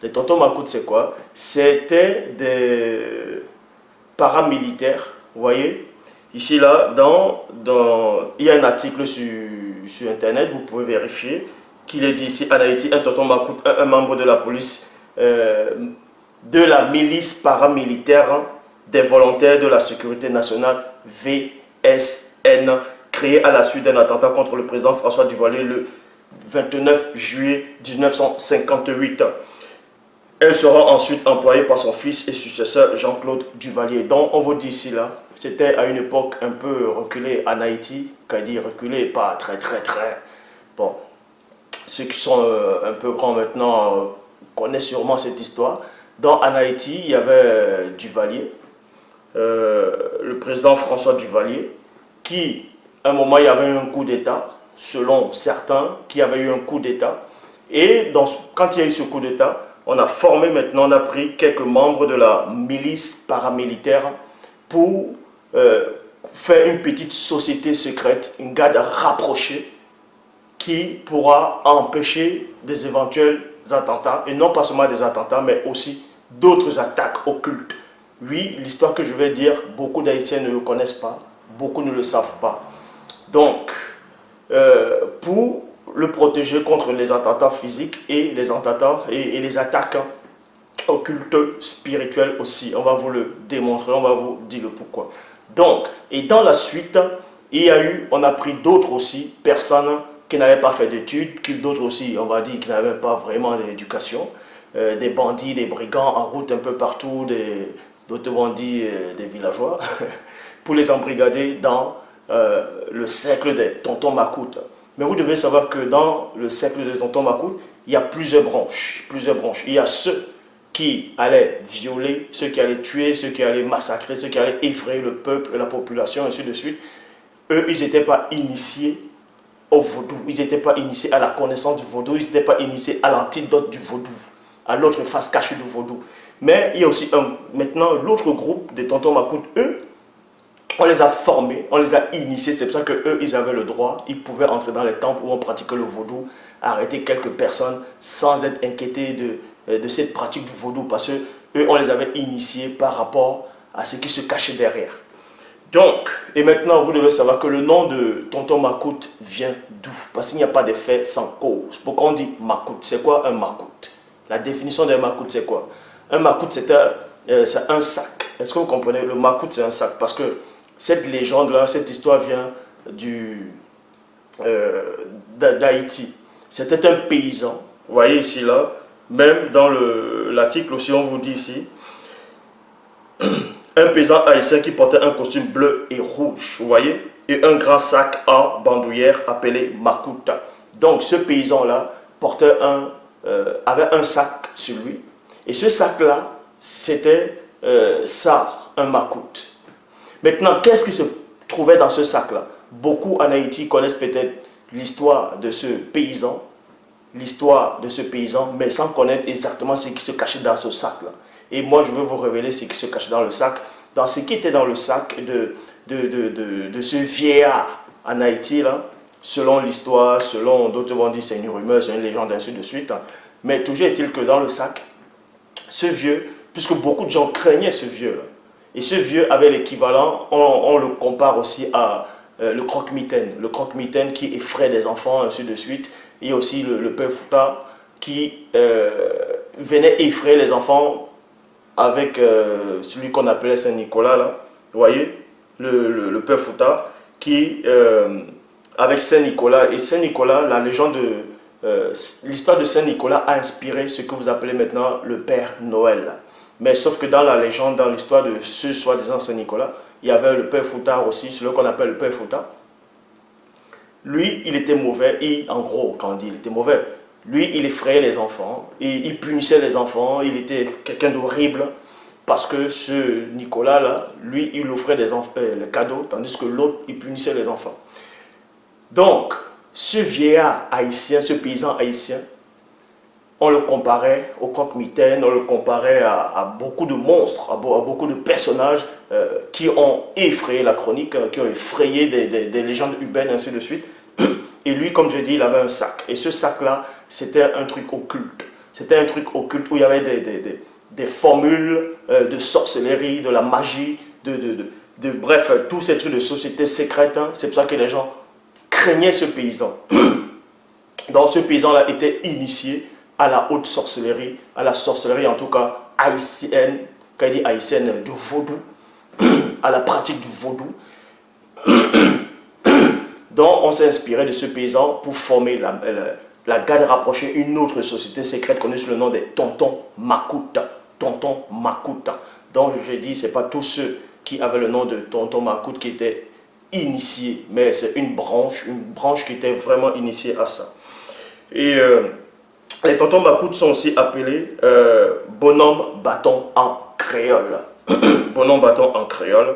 Les tontons macoutes, c'est quoi? C'était des paramilitaires, vous voyez. Ici, là, il y a un article sur Internet, vous pouvez vérifier, qu'il est dit ici, en Haïti, un tonton macoute, un membre de la police, de la milice paramilitaire des volontaires de la sécurité nationale, VSN, créé à la suite d'un attentat contre le président François Duvalier le 29 juillet 1958. Elle sera ensuite employée par son fils et successeur Jean-Claude Duvalier. Donc on vous dit ici là, c'était à une époque un peu reculée en Haïti, quand dit reculée, pas très. Bon, ceux qui sont un peu grands maintenant connaissent sûrement cette histoire. Donc en Haïti, il y avait Duvalier, le président François Duvalier, qui, à un moment, il y avait eu un coup d'État, selon certains, qui avait eu un coup d'État. Et quand il y a eu ce coup d'État, on a formé maintenant, on a pris quelques membres de la milice paramilitaire pour faire une petite société secrète, une garde rapprochée qui pourra empêcher des éventuels attentats, et non pas seulement des attentats, mais aussi d'autres attaques occultes. Oui, l'histoire que je vais dire, beaucoup d'Haïtiens ne le connaissent pas, beaucoup ne le savent pas. Donc, pour le protéger contre les attentats physiques et les attentats et les attaques occultes, spirituelles aussi. On va vous le démontrer, on va vous dire le pourquoi. Donc, et dans la suite, on a pris d'autres aussi, personnes qui n'avaient pas fait d'études, d'autres aussi, on va dire, qui n'avaient pas vraiment d'éducation, des bandits, des brigands en route un peu partout, d'autres bandits, des villageois, pour les embrigader dans le cercle des tontons macoutes. Mais vous devez savoir que dans le cercle des tontons macoutes, il y a plusieurs branches. Il y a ceux qui allaient violer, ceux qui allaient tuer, ceux qui allaient massacrer, ceux qui allaient effrayer le peuple, la population, ainsi de suite. Eux, ils n'étaient pas initiés au vaudou, ils n'étaient pas initiés à la connaissance du vaudou, ils n'étaient pas initiés à l'antidote du vaudou, à l'autre face cachée du vaudou. Mais il y a aussi maintenant l'autre groupe des tontons macoutes, eux, on les a formés, on les a initiés, c'est pour ça qu'eux, ils avaient le droit, ils pouvaient entrer dans les temples où on pratiquait le vaudou, arrêter quelques personnes sans être inquiétés de cette pratique du vaudou, parce qu'eux, on les avait initiés par rapport à ce qui se cachait derrière. Donc, et maintenant, vous devez savoir que le nom de tonton macoute vient d'où? Parce qu'il n'y a pas d'effet sans cause. Pourquoi on dit macoute? C'est quoi un macoute? La définition d'un macoute, c'est quoi? Un macoute, c'est un sac. Est-ce que vous comprenez? Le macoute, c'est un sac, parce que cette légende-là, cette histoire vient d'Haïti. C'était un paysan, vous voyez ici, là, même dans l'article aussi, on vous dit ici, un paysan haïtien qui portait un costume bleu et rouge, vous voyez, et un grand sac en bandoulière appelé makuta. Donc ce paysan-là avait un sac sur lui, et ce sac-là, c'était un macoute. Maintenant, qu'est-ce qui se trouvait dans ce sac-là? Beaucoup en Haïti connaissent peut-être l'histoire de ce paysan, mais sans connaître exactement ce qui se cachait dans ce sac-là. Et moi, je veux vous révéler ce qui se cachait dans le sac, dans ce qui était dans le sac de ce vieillard en Haïti, là, selon l'histoire, selon d'autres vont dire c'est une rumeur, c'est une légende, ainsi de suite. Mais toujours est-il que dans le sac, ce vieux, puisque beaucoup de gens craignaient ce vieux-là, et ce vieux avait l'équivalent, on le compare aussi à le croque-mitaine. Le croque-mitaine qui effraie des enfants, ainsi de suite. Et aussi le père Fouta qui venait effrayer les enfants avec celui qu'on appelait Saint-Nicolas, là. Vous voyez, le père Fouta qui, avec Saint-Nicolas. Et Saint-Nicolas, la légende l'histoire de Saint-Nicolas a inspiré ce que vous appelez maintenant le Père Noël. Mais sauf que dans la légende, dans l'histoire de ce soi-disant Saint-Nicolas, il y avait le Père Fouta aussi, celui qu'on appelle le Père Fouta. Lui, il était mauvais, en gros, quand on dit il était mauvais, lui, il effrayait les enfants, il punissait les enfants, il était quelqu'un d'horrible, parce que ce Nicolas-là, lui, il offrait les cadeaux, tandis que l'autre, il punissait les enfants. Donc, ce vieillard haïtien, ce paysan haïtien, on le comparait au croque-mitaine, on le comparait à beaucoup de monstres, à beaucoup de personnages qui ont effrayé la chronique, qui ont effrayé des légendes urbaines, ainsi de suite. Et lui, comme je dis, il avait un sac. Et ce sac-là, c'était un truc occulte. C'était un truc occulte où il y avait des formules de sorcellerie, de la magie, bref, tous ces trucs de société secrète. Hein. C'est pour ça que les gens craignaient ce paysan. Donc ce paysan-là était initié à la haute sorcellerie, à la sorcellerie en tout cas haïtienne, quand il dit haïtienne, du vaudou, à la pratique du vaudou. Donc on s'est inspiré de ce paysan pour former la garde rapprochée, une autre société secrète connue sous le nom des tontons Makuta. Tonton Makuta. Donc j'ai dit, ce n'est pas tous ceux qui avaient le nom de tonton Makuta qui étaient initiés, mais c'est une branche qui était vraiment initiée à ça. Et les tontons Makuta sont aussi appelés bonhomme bâton en créole. Bonhomme bâton en créole.